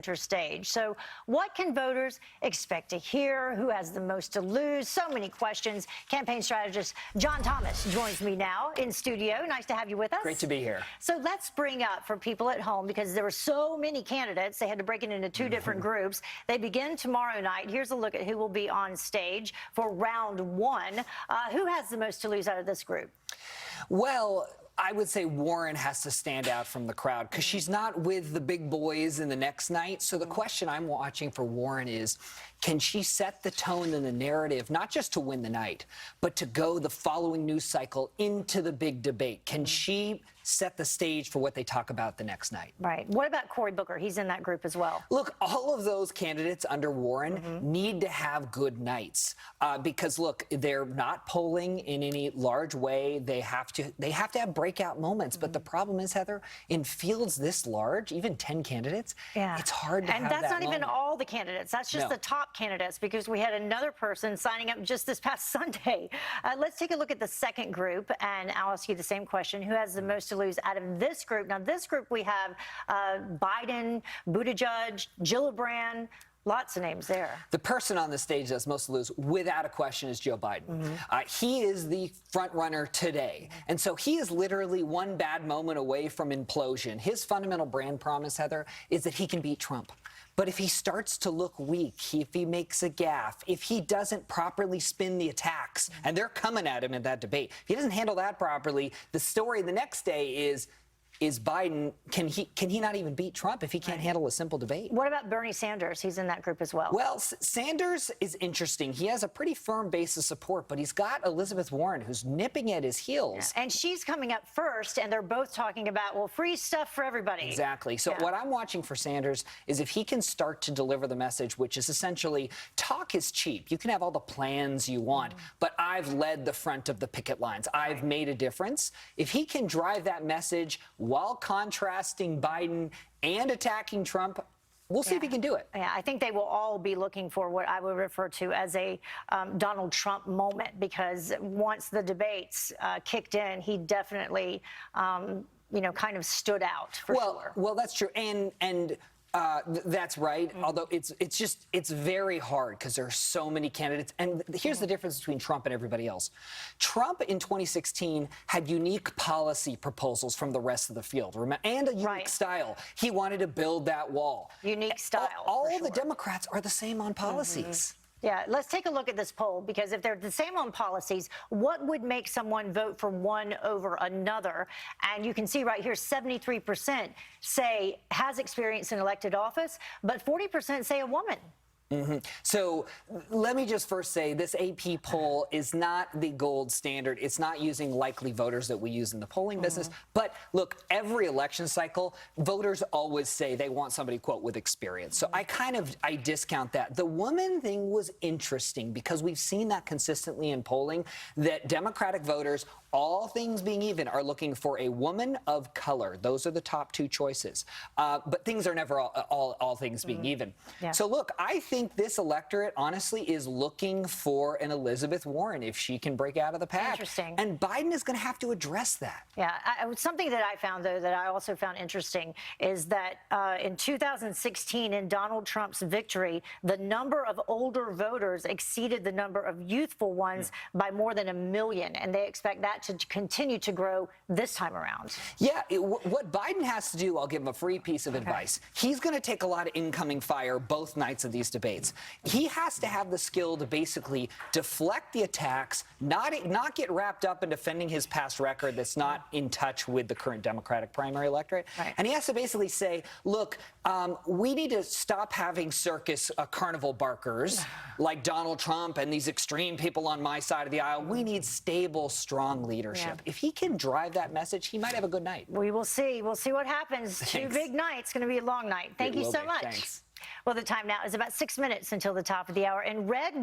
stage. So what can voters expect to hear? Who has the most to lose? So many questions. Campaign strategist John Thomas joins me now in studio. Nice to have you with us. Great to be here. So let's bring up for people at home, because there were so many candidates, they had to break it into two different groups. They begin tomorrow night. Here's a look at who will be on stage for round one. Who has the most to lose out of this group? Well, I would say Warren has to stand out from the crowd because she's not with the big boys in the next night. So the question I'm watching for Warren is, can she set the tone and the narrative, not just to win the night, but to go the following news cycle into the big debate? Can she set the stage for what they talk about the next night? Right. What about Cory Booker? He's in that group as well. Look, all of those candidates under Warren need to have good nights because, look, they're not polling in any large way. They have to have breakout moments. But the problem is, Heather, in fields this large, even 10 candidates, it's hard to have that And that's not moment. even all the candidates. That's just the top candidates, because we had another person signing up just this past Sunday. Let's take a look at the second group, and I'll ask you the same question. Who has the most to lose out of this group? Now, this group, we have Biden, Buttigieg, Gillibrand. Lots of names there. The person on the stage that's most to lose, without a question, is Joe Biden. He is the front runner today. And so he is literally one bad moment away from implosion. His fundamental brand promise, Heather, is that he can beat Trump. But if he starts to look weak, if he makes a gaffe, if he doesn't properly spin the attacks, and they're coming at him in that debate, if he doesn't handle that properly, the story the next day is Biden, can he not even beat Trump if he can't handle a simple debate? What about Bernie Sanders? He's in that group as well. Well, Sanders is interesting. He has a pretty firm base of support, but he's got Elizabeth Warren, who's nipping at his heels. And she's coming up first, and they're both talking about, well, free stuff for everybody. Exactly. So what I'm watching for Sanders is if he can start to deliver the message, which is essentially, talk is cheap. You can have all the plans you want, but I've led the front of the picket lines. I've made a difference. If he can drive that message while contrasting Biden and attacking Trump, we'll see if he can do it. Yeah, I think they will all be looking for what I would refer to as a Donald Trump moment, because once the debates kicked in, he definitely, kind of stood out for sure. Well, that's true. And that's right. Although it's very hard because there are so many candidates. And here's the difference between Trump and everybody else. Trump in 2016 had unique policy proposals from the rest of the field, and a unique style. He wanted to build that wall. Unique style. All the Democrats are the same on policies. Yeah, let's take a look at this poll, because if they're the same on policies, what would make someone vote for one over another? And you can see right here, 73% say has experience in elected office, but 40% say a woman. So let me just first say this AP poll is not the gold standard. It's not using likely voters that we use in the polling business. But look, every election cycle, voters always say they want somebody, quote, with experience. So I discount that. The woman thing was interesting because we've seen that consistently in polling, that Democratic voters, all things being even, are looking for a woman of color. Those are the top two choices. But things are never all things being even. So look, I think this electorate, honestly, is looking for an Elizabeth Warren if she can break out of the pack. Interesting. And Biden is going to have to address that. Yeah. Something that I found, though, that I also found interesting is that in 2016, in Donald Trump's victory, the number of older voters exceeded the number of youthful ones by more than 1 million. And they expect that to continue to grow this time around. Yeah. What Biden has to do, I'll give him a free piece of advice. He's going to take a lot of incoming fire both nights of these debates. He has to have the skill to basically deflect the attacks, not get wrapped up in defending his past record that's not in touch with the current Democratic primary electorate. And he has to basically say, look, we need to stop having circus carnival barkers like Donald Trump and these extreme people on my side of the aisle. We need stable, strong leadership. If he can drive that message, he might have a good night. We will see. We'll see what happens. Two big nights. Going to be a long night. Thank you so much. Thanks. Well, the time now is about 6 minutes until the top of the hour. In red.